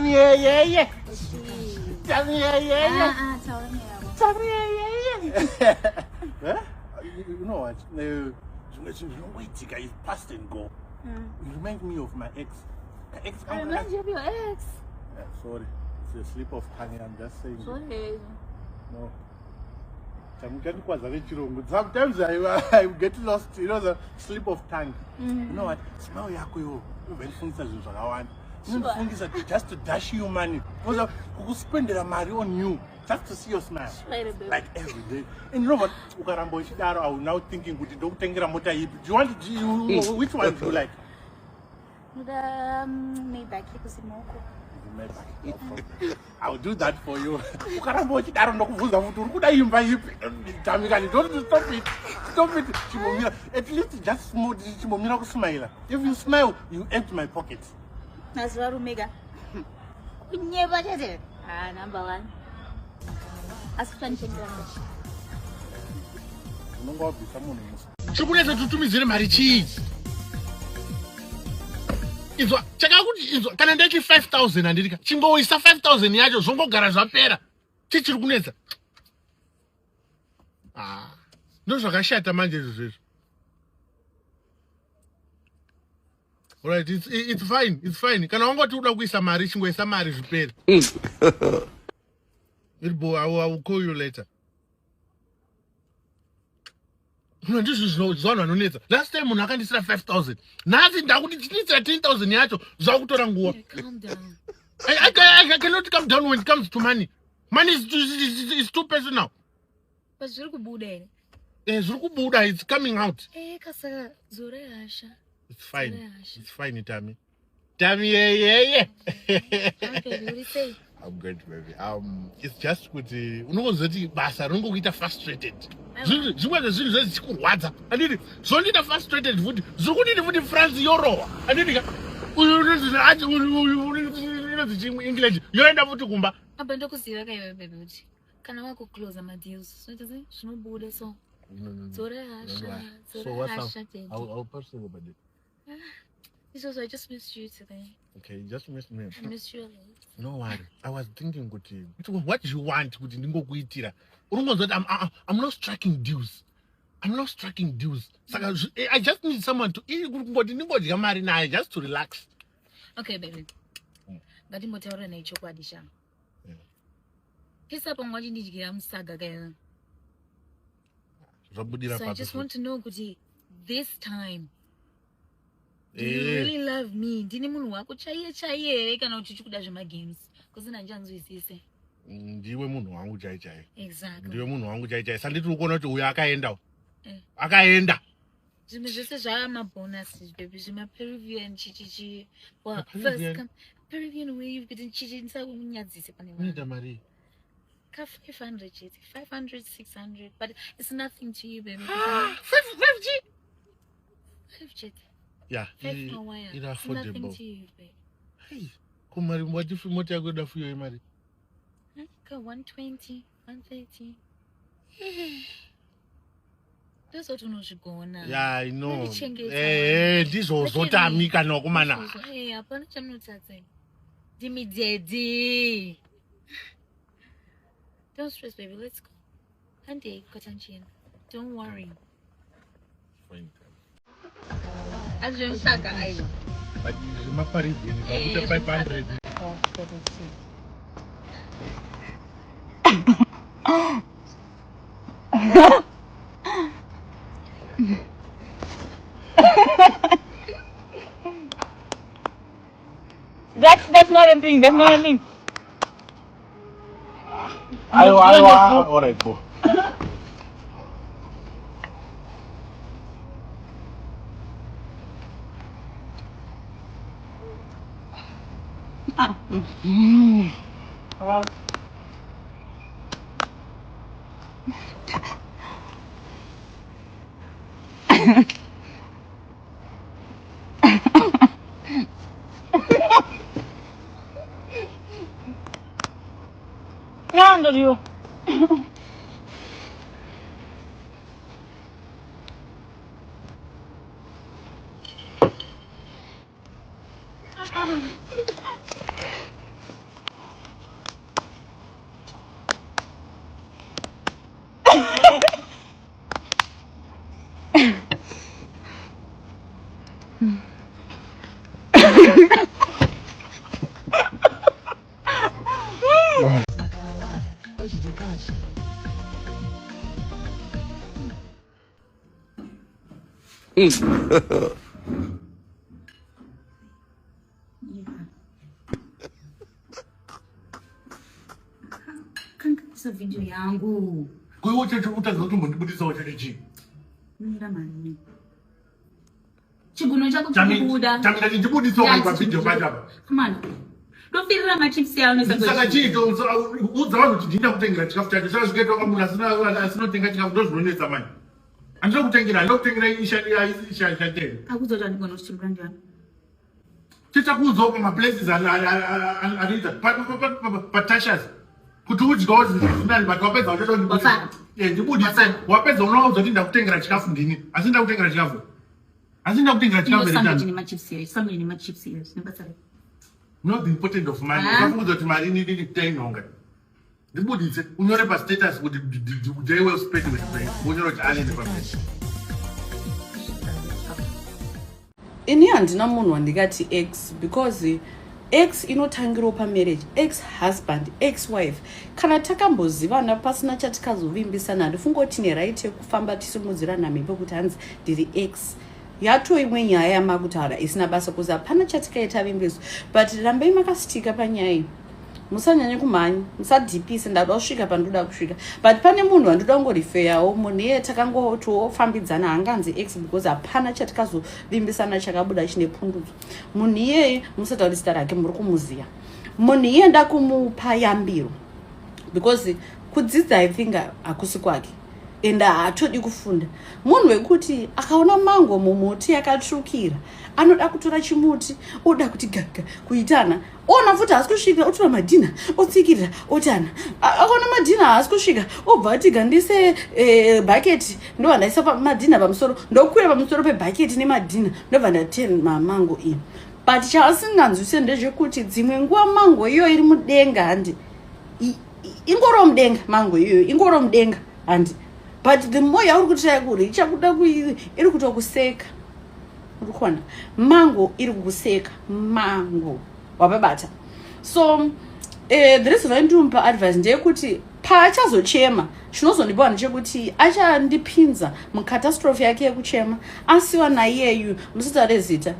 yeah. Huh? You know what? No, wait, guys, past and go. You remind me of my ex. I remind you of your ex. Yeah, sorry, it's a slip of tongue. I'm just saying. Sorry. No. Sometimes I get lost, you know, the slip of tongue. You know what? Smile yako yo. Very just to dash you money. Because who spend the money on you just to see your smile. Like every day. And you know what? I was now thinking, don't think about it. Do you want which one do you like? The Maybach. I'll do that for you. I don't know who I invite. Stop it. At least just smile. If you smile, you empty my pocket. That's what Omega. Number one. As planting. Izwa chakakuti izwa kana ndachi 5000 andika chingoisa 5000 yacho zvongogara zvapera chichiri kunetsa ndo zvakashata manje izvo. Alright, it's fine kana wangoti uda kuisa mari chingoisa mari zvipera. I will call you later. This is no zone anonetsa. Last time munhu akandisira 5000. Nazi ndakuti tinitsira 10000 yacho zvakutora nguwa. Calm down. I cannot come down when it comes to money. Money is too personal. But zviri kubuda ere? Zviri kubuda, it's coming out. Kasa zore hasha. It's fine, Tammy. Tammy, yeah. Okay, what do you say? I'm good, baby. It's just kuti unongozoti basa ringokuita frustrated. Zvimwe zvinhu zvichikurwadza. Anditi zvondiita frustrated futi. Zvikuti futi France yorowa. Anditi uyu English yoenda futi kumba. Apa ndokuziva kaiwe baby kuti kana wako close ma deals. So does it zvinobuda so. No. Zore hasha. So what's up? I'll post it about it. It's also I just missed you today. Okay, you just missed me. I missed you a lot. No worry. I was thinking kuti what do you want kuti ndingokuitira. Urongozoti I'm not striking deals. Saka I just need someone to ngoti ndingodya mari naye just to relax. Okay, baby. Ngatimbotaura naye chokwadi sha. Kisa pangwati ndidyira musaga kaya. Zvabudira So I just want to know kuti this time do you Eh. really love me? Ndini munhu wako chaiye kana kuti uchikuda zvema games? Because nanjanzwisise. Ndiwe munhu wangu chaichai. Exactly. Ndiwe munhu wangu chaichai. Sanditi ukuona kuti uyu akaenda. Eh. Akaenda. Zvimwe zvese zvama bonuses baby zvima Peruvian chichichi. Well, Peruvian? first come Peruvian wave kuti chichi ndisakunyadzise pane Unoita mari. ka 500 chete 500 600 but it's nothing to you baby. 5G. 5 chete. Yeah, It's nothing affordable. to you baby. Hey, kumari what if moti yako da fuyo imari? Ka 120 130. That's what unozvigona. Yeah, I know. Ndichengeta. Ndizozotamika nokumana. Hapana chamunotadza. Dimi dedi. Don't stress baby, let's go. Hande kwatanchina. Don't worry. Fine. Azvimsaka aiwa. But zvimaparidzi ndakuta 500. Oh, 32. That's not a thing. All right, go. Nando you. Kanisa video yangu. Kwa hiyo chacho utazoto mbudisa wacha chi. Mira mani. Chibuno chako kubuda. Tamina chibudisa kwa video bajaba. Come on. Ndofirira machipsi yawo nesaka. Saka chito udzawa kuti ndinda kutengera chikafu chacho. Saka zvikaitwa kwa munhu asinotenga chikafu ndozvinonetsa manje. Andino kutengera isha chatenga. Akuzota ndikona kuchibura ndiani. Chichakuudzawo pamaplaces anoita patashas kuti udyawo zvinani but wapedza ndibudise wapedza unoudza kuti ndakutengera chikafu ndini asi ndakutengera chikafu not the important of money. Ukafungudzwa kuti mari inini tainhonga ndibudise unyore pastatus kuti day well spent with friends unyore kuti anende pamesa. Ini handina munhu wandikati ex because ex inotangirawo pamarriage, ex husband, ex wife. Kana takambozivana pasina chatikazovimbisana handifunga kuti tine right yekufamba tisimudzirana mhepo kuti hanzi ndiri ex. Yato imwe nyaya yamakutaura isina basa kuzi hapana chatikaita vimbiso but rambai makasitika panyaya iyi. Musanyanye kumhanya, musadhipise ndada kusvika pandoda kusvika. But pane munhu wandoda kungorifeyawo, munhu iye takangotofambidzana hanganzi ex because hapana chatikazovimbisana chakabuda chine pundudzo. Munhu iyeye musatauri zita rake muri kumuziya. Munhu iye ndakumupa yambiro because kudzidza I think hakusi kwake. And haatodi kufunda. Munhu wekuti akaona mango mumuti yakatsvukira anoda kutora chimuti oda kuti gaga kuitana ona futi haasi kusvika otora madhina otsikirira otana akaona madhina haasi kusvika obva ati gandise bhaketi ndobva ndaisa madhina pamusoro ndokwira pamusoro pebhaketi nemadhina ndobva ndatema mango iyi. But chaasinganzwise ndezvekuti dzimwe nguva mango iyo iri mudenga handi ingoro mudenga mango iyoyo ingoro mudenga handi. But the more yauri kutaya kuri ichakuda iri kutokuseka. Urikuona mango iri kukuseka mango wapabata. So the reason why ndumupa advice ndeyekuti paachazochema chinozondipa ndechekuti achandipinza mukatastrophe yake yekuchema asiwa naiyeyu musitaure zita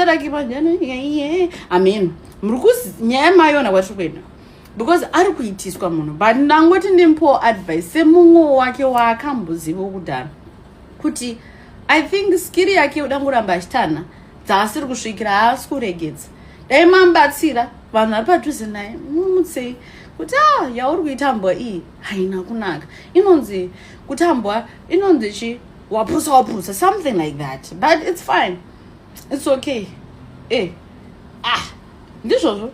rake panjani amen muri kunyaya mayona kwatiri kuenda because ari kuitiswa munhu but ndangoti ndimpo advice semumwe wake waakamboziva kudhara kuti I think skiri yake udangoramba achitana dzaasiri kusvikira haasi kuregedza dai mambatsira vanhu vari padhuze naye mumutsei kuti yauri kuitambwa iyi haina kunaka inonzi kutambwa inonzi chi wapusa something like that but it's fine it's okay ndizvozvo